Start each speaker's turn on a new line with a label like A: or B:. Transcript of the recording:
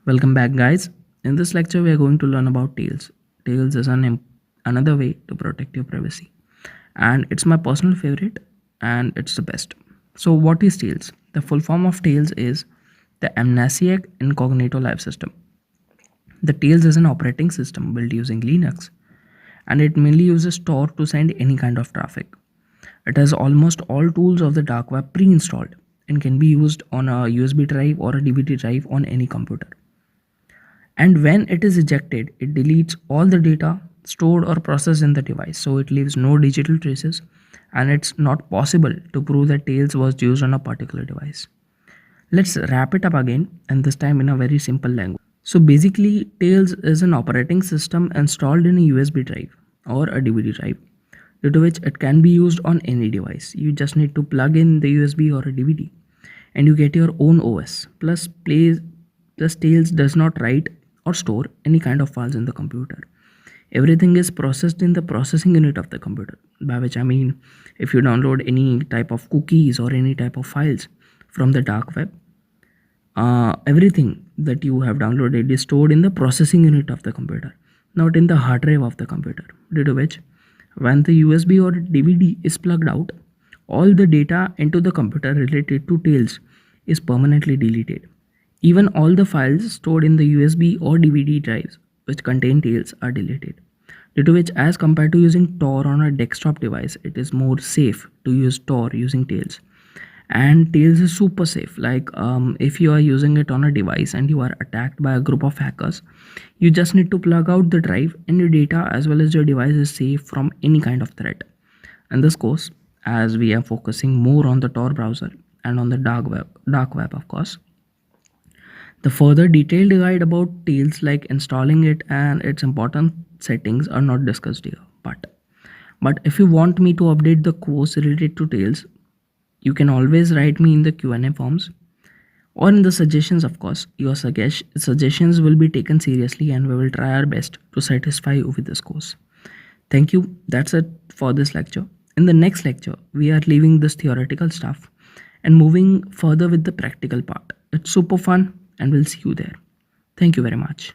A: Welcome back, guys. In this lecture, we are going to learn about Tails. Tails is another way to protect your privacy, and it's my personal favorite, and it's the best. So, what is Tails? The full form of Tails is the Amnesic Incognito Live System. The Tails is an operating system built using Linux, and it mainly uses Tor to send any kind of traffic. It has almost all tools of the dark web pre-installed and can be used on a USB drive or a DVD drive on any computer. And when it is ejected, it deletes all the data stored or processed in the device, so it leaves no digital traces, and it's not possible to prove that Tails was used on a particular device. Let's wrap it up again, and this time in a very simple language. So basically, Tails is an operating system installed in a USB drive or a DVD drive, due to which it can be used on any device. You just need to plug in the USB or a DVD, and you get your own OS. Plus Tails does not write or store any kind of files in the computer. Everything is processed in the processing unit of the computer, by which I mean if you download any type of cookies or any type of files from the dark web, everything that you have downloaded is stored in the processing unit of the computer, not in the hard drive of the computer, due to which when the USB or DVD is plugged out, all the data into the computer related to Tails is permanently deleted. Even all the files stored in the USB or DVD drives which contain Tails are deleted. Due to which, as compared to using Tor on a desktop device, it is more safe to use Tor using Tails. And Tails is super safe. Like if you are using it on a device and you are attacked by a group of hackers, you just need to plug out the drive and your data as well as your device is safe from any kind of threat. And this course, as we are focusing more on the Tor browser and on the dark web of course, the further detailed guide about Tails, like installing it and its important settings, are not discussed here. But if you want me to update the course related to Tails, you can always write me in the Q&A forms or in the suggestions. Of course, your suggestions will be taken seriously, and we will try our best to satisfy you with this course. Thank you. That's it for this lecture. In the next lecture, we are leaving this theoretical stuff and moving further with the practical part. It's super fun, and we'll see you there. Thank you very much.